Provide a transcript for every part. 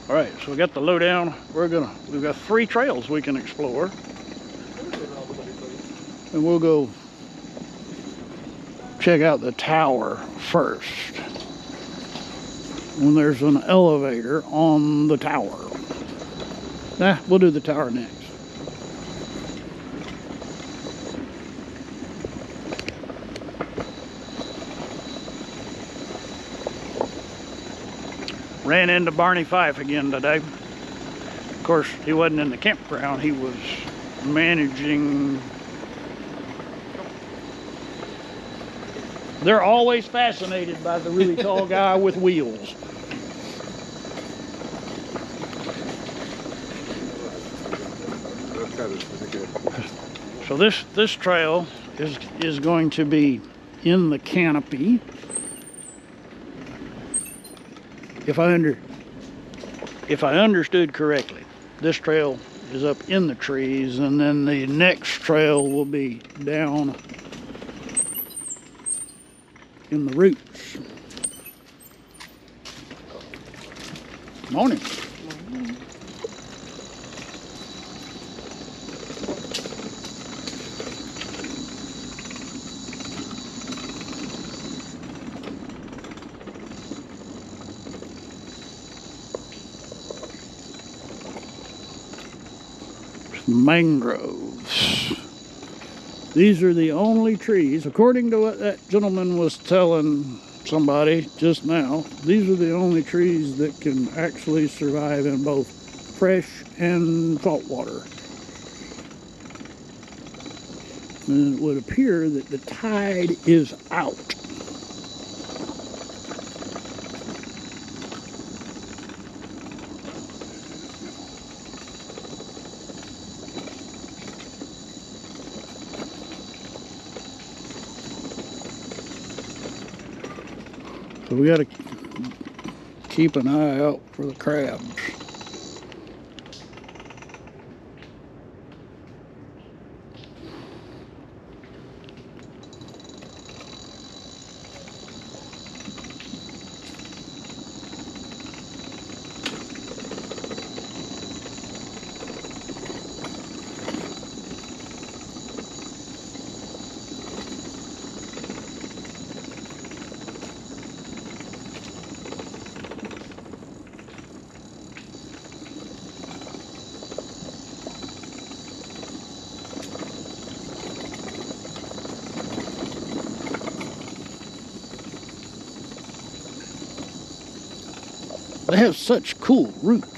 All right, so we got the lowdown. We've got 3 trails we can explore, and we'll go check out the tower first. When there's an elevator on the tower. We'll do the tower next. Ran into Barney Fife again today. Of course, he wasn't in the campground. He was managing. They're always fascinated by the really tall guy with wheels. So this trail is going to be in the canopy. If I understood correctly, this trail is up in the trees, and then the next trail will be down in the roots. Morning. Mangroves. These are the only trees, according to what that gentleman was telling somebody just now, these are the only trees that can actually survive in both fresh and salt water. And it would appear that the tide is out. So we got to keep an eye out for the crabs. They have such cool roots.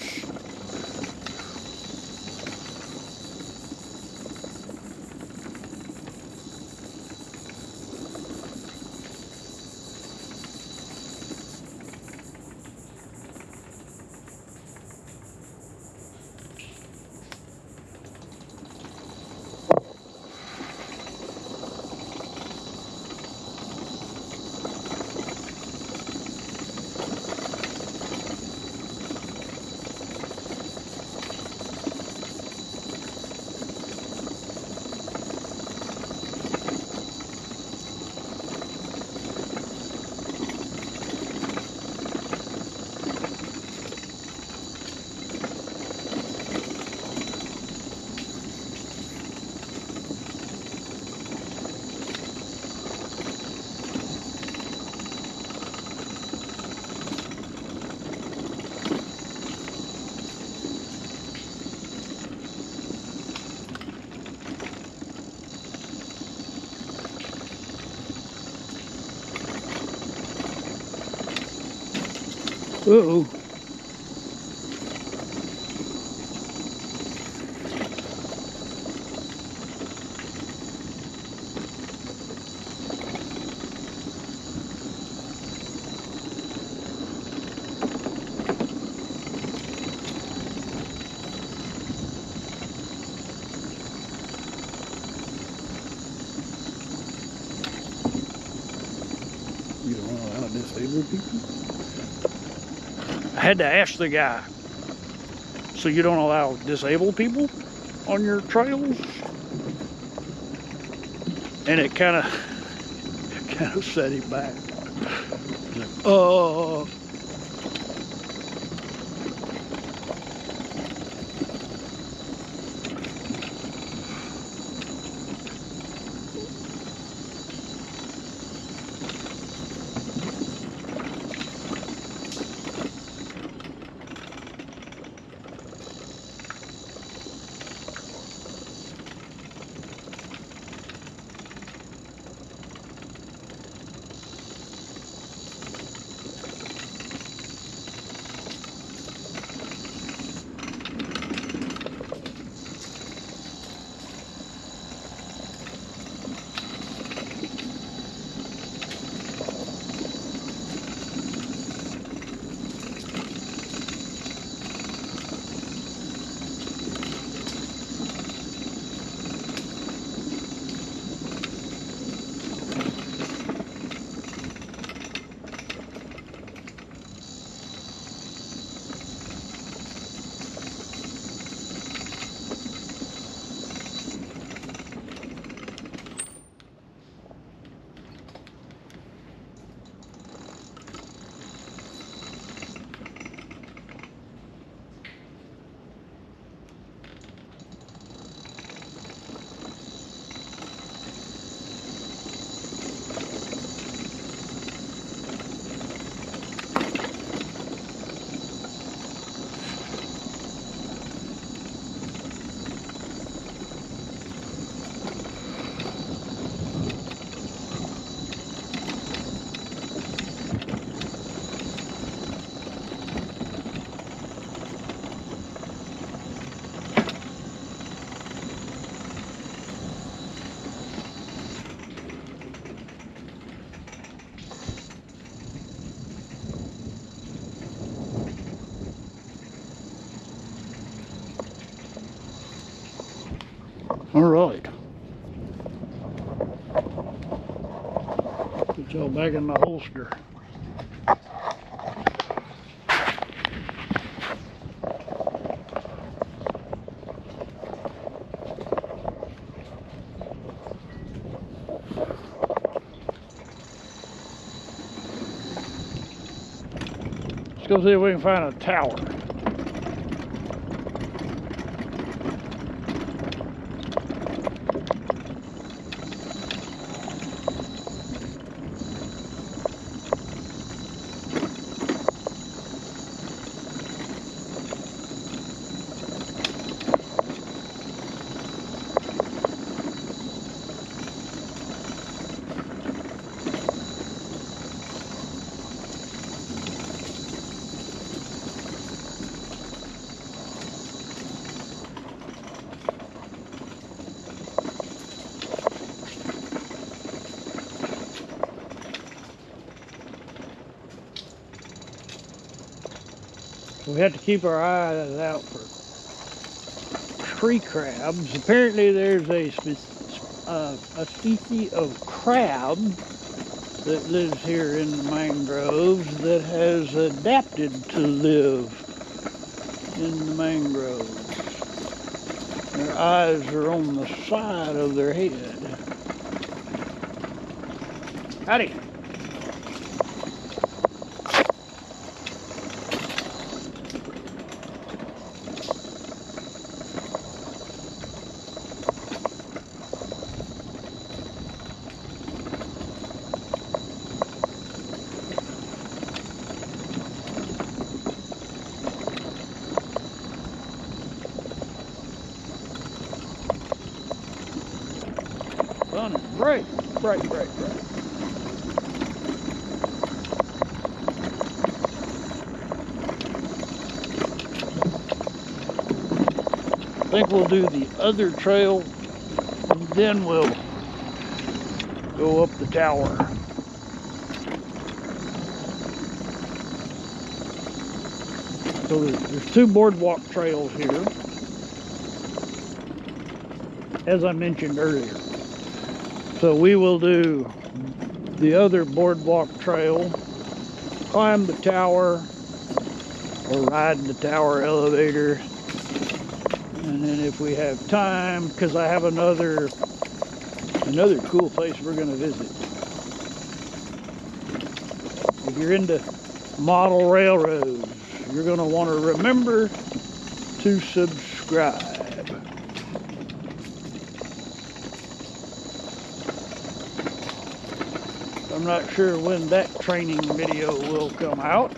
Uh-oh. You don't allow disabled people? I had to ask the guy. So you don't allow disabled people on your trails? And it kind of set him back. He's like, All right. Put y'all back in the holster. Let's go see if we can find a tower. We have to keep our eyes out for tree crabs. Apparently there's a species of crab that lives here in the mangroves that has adapted to live in the mangroves. Their eyes are on the side of their head. Howdy. Sun is bright, bright, bright, bright. I think we'll do the other trail and then we'll go up the tower. So there's two boardwalk trails here, as I mentioned earlier. So we will do the other boardwalk trail, climb the tower, or ride the tower elevator. And then if we have time, because I have another cool place we're going to visit. If you're into model railroads, you're going to want to remember to subscribe. I'm not sure when that training video will come out.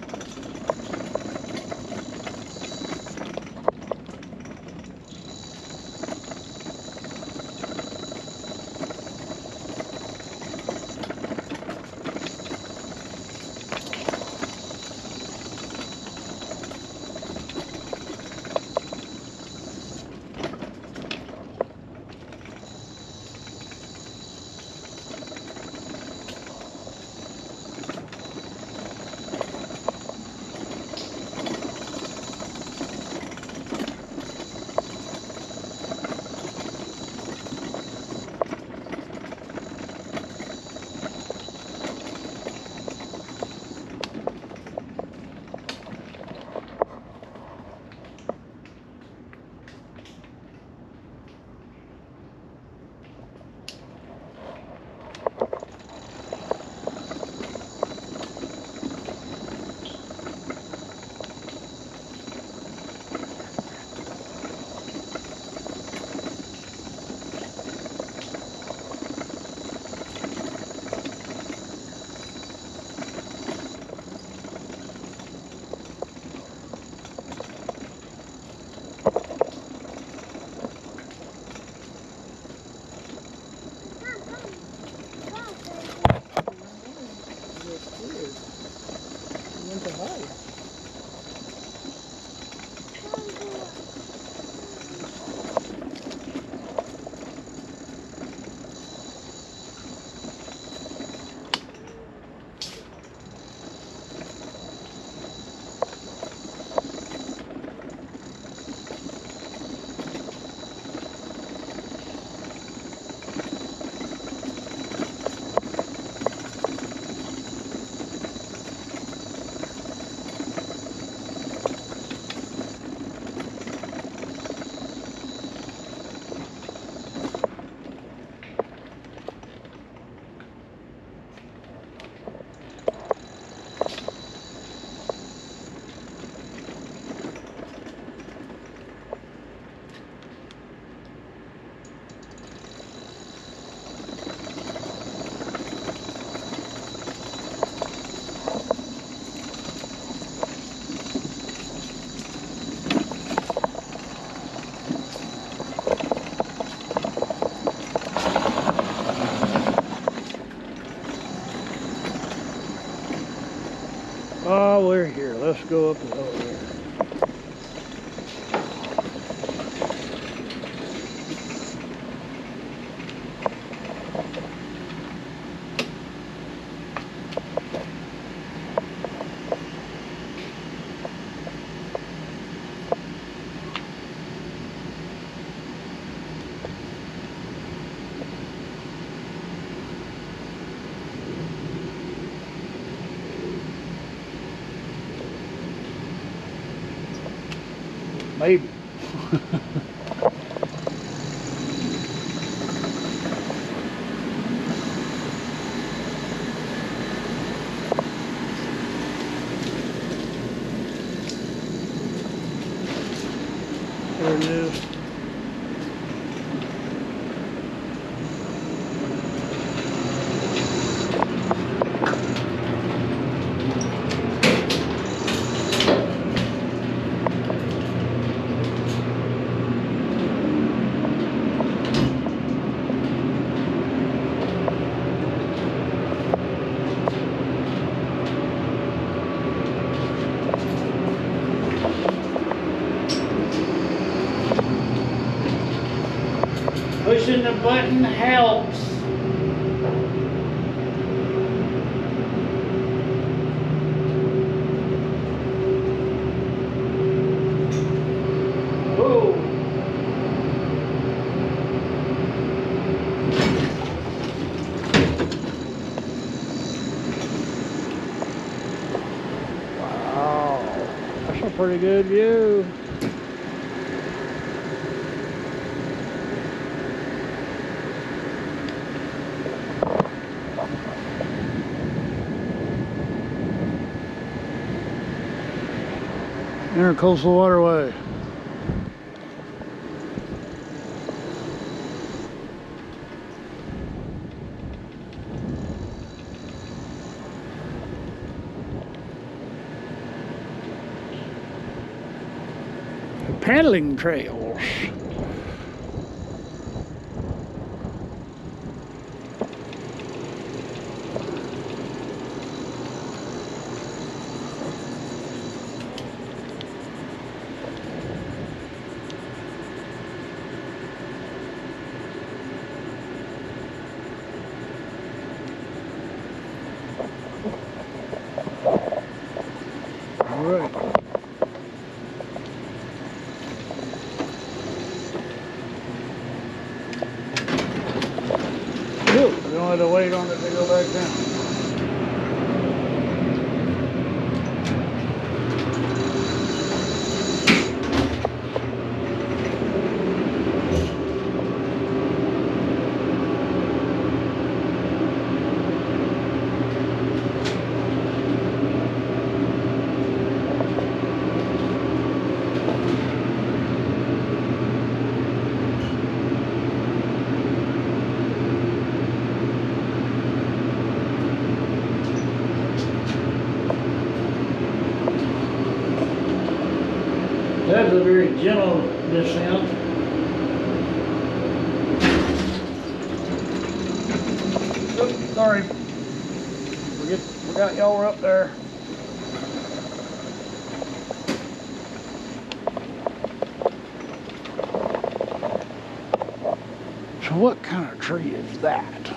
go up the elevator. Maybe. There it is. Pushing the button helps. Whoa. Wow, that's a pretty good view. Intercoastal Waterway. Paddling trails. All right. Cool. We don't have to wait on it to go back down. That's a very gentle descent. Oops, sorry. Forgot y'all were up there. So what kind of tree is that?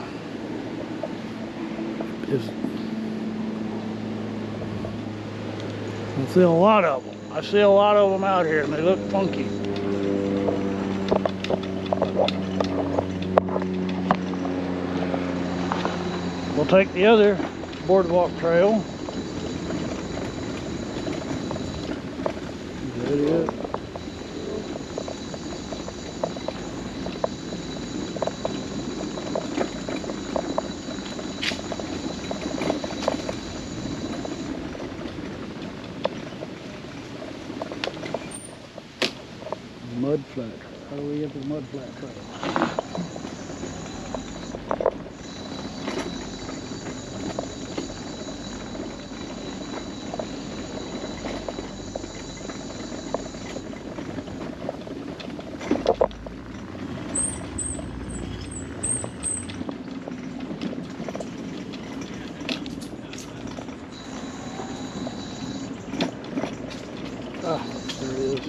I see a lot of them. I see a lot of them out here and they look funky. We'll take the other boardwalk trail. Is that it? Mud flat. How do we get to the mud flat trail? There it is.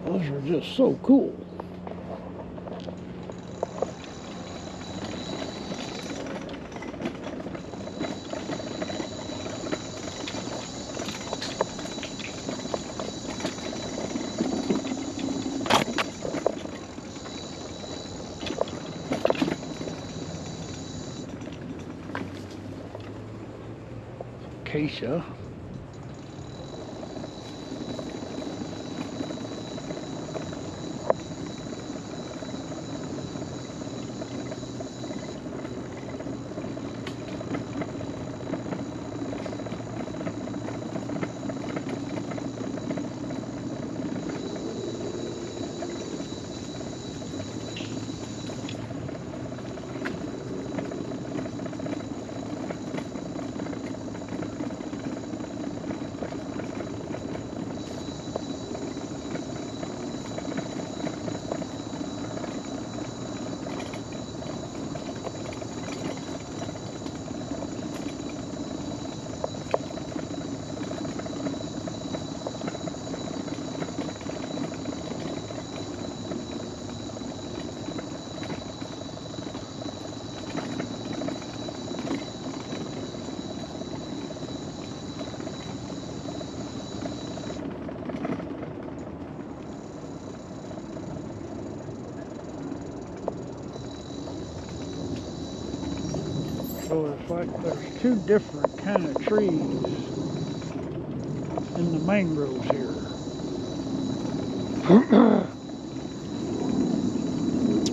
Those are just so cool. Acacia. So it's like there's two different kind of trees in the mangroves here.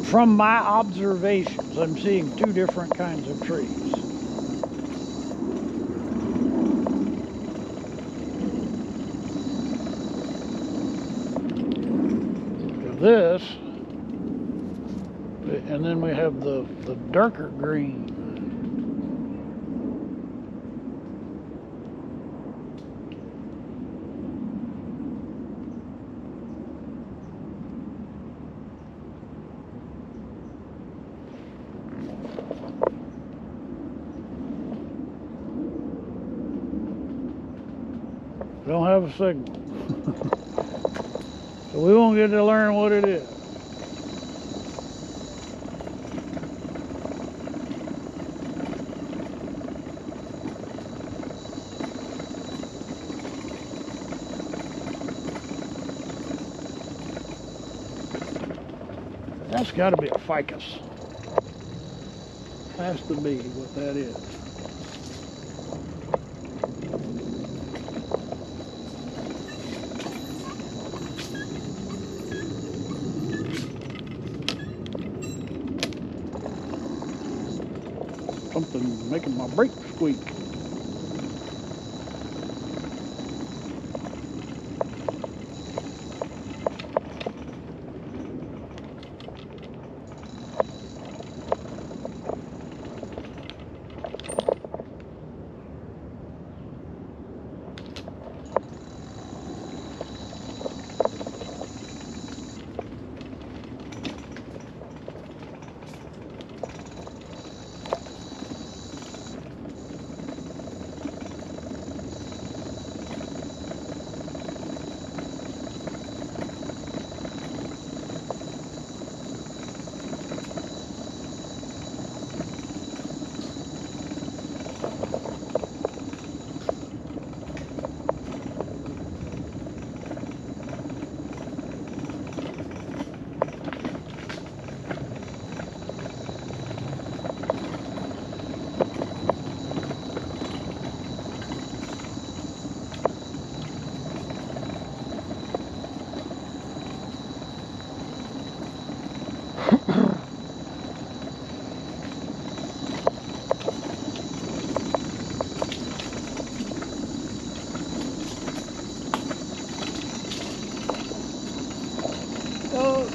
From my observations, I'm seeing two different kinds of trees. This, and then we have the darker green. Don't have a signal. So we won't get to learn what it is. That's got to be a ficus. Has to be what that is. Something making my brakes squeak. Oh.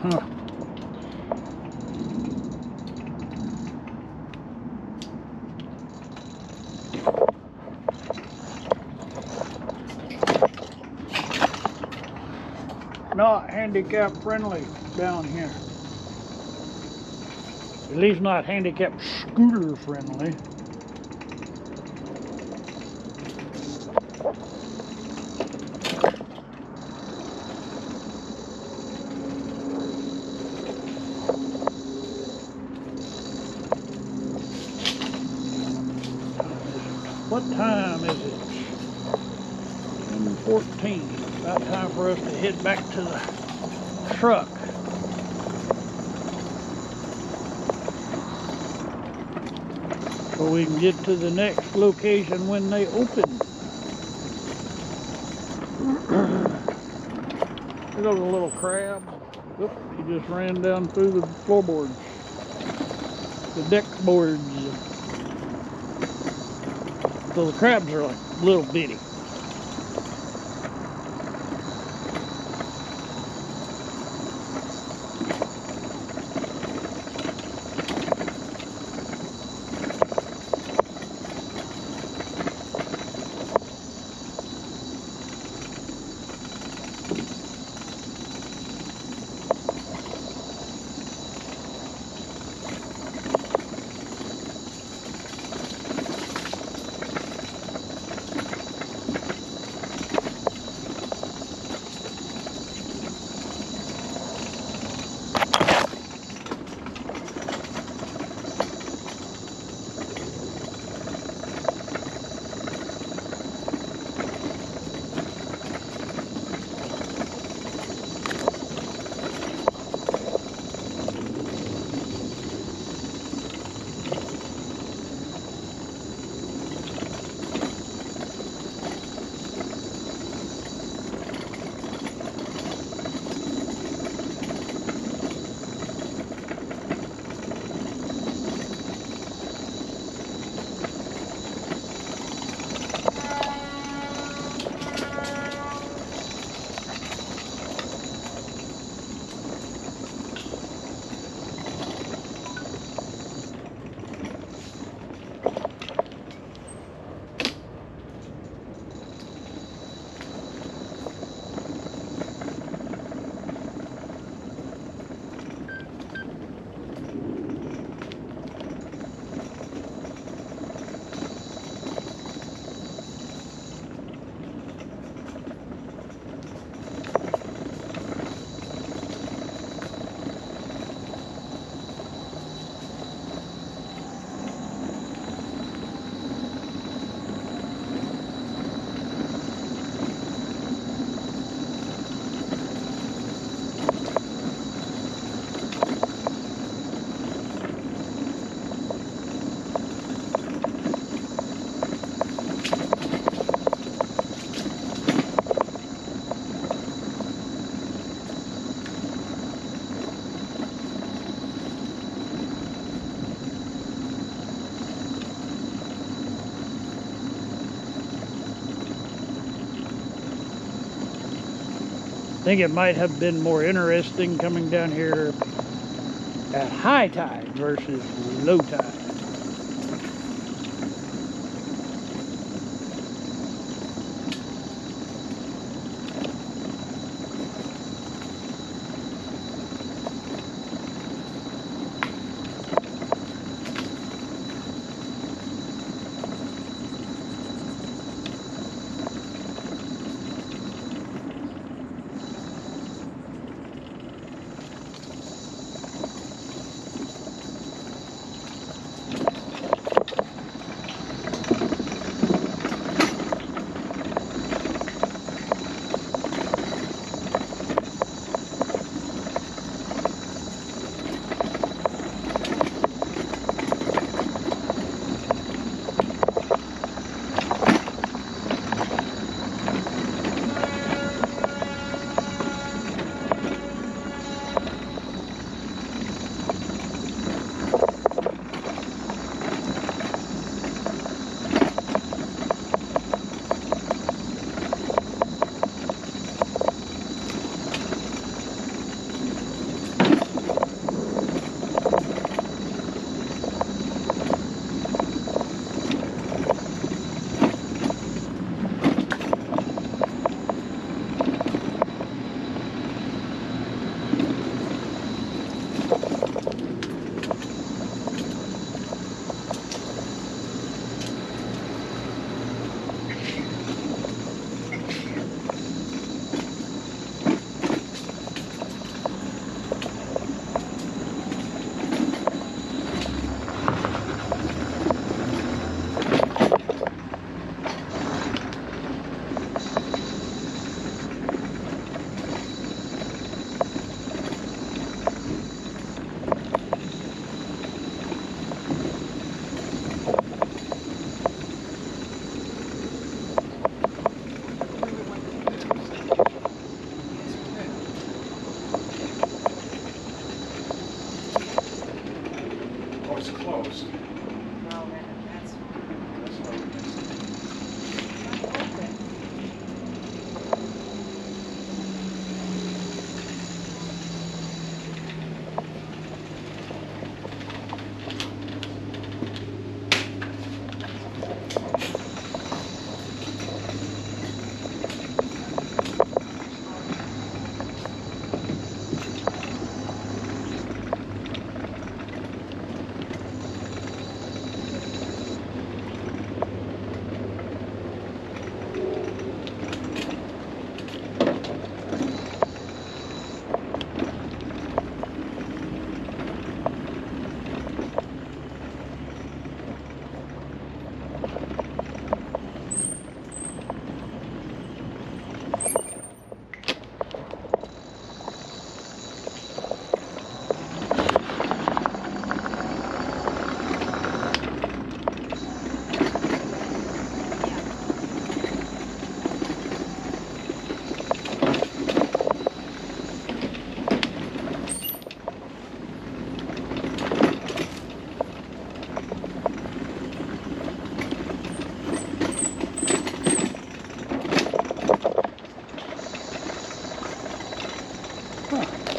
Huh. Not handicap friendly down here. At least not handicap scooter friendly. What time is it? 10:14. About time for us to head back to the truck. So we can get to the next location when they open. There goes a little crab. Oop, he just ran down through the floorboards. The deck boards. So the crabs are like little bitty. think it might have been more interesting coming down here at high tide versus low tide.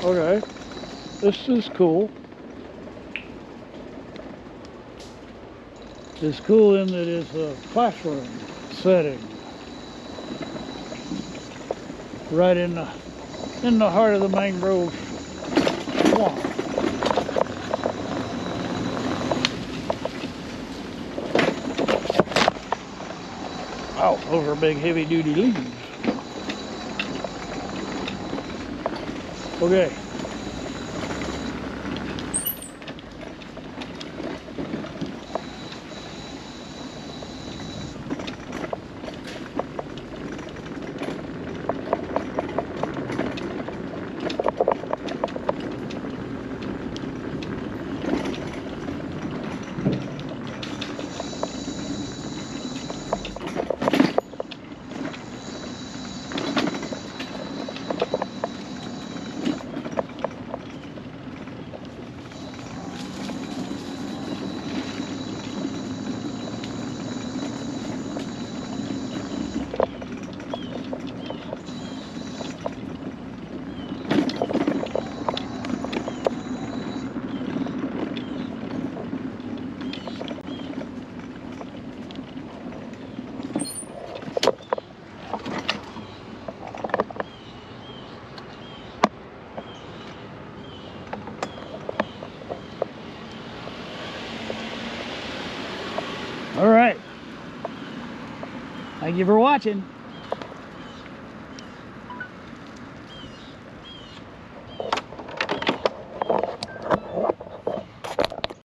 Okay, this is cool. It's cool in that it's a classroom setting right in the heart of the mangrove swamp. Wow, those are big heavy duty leaves. Okay. Thank you for watching.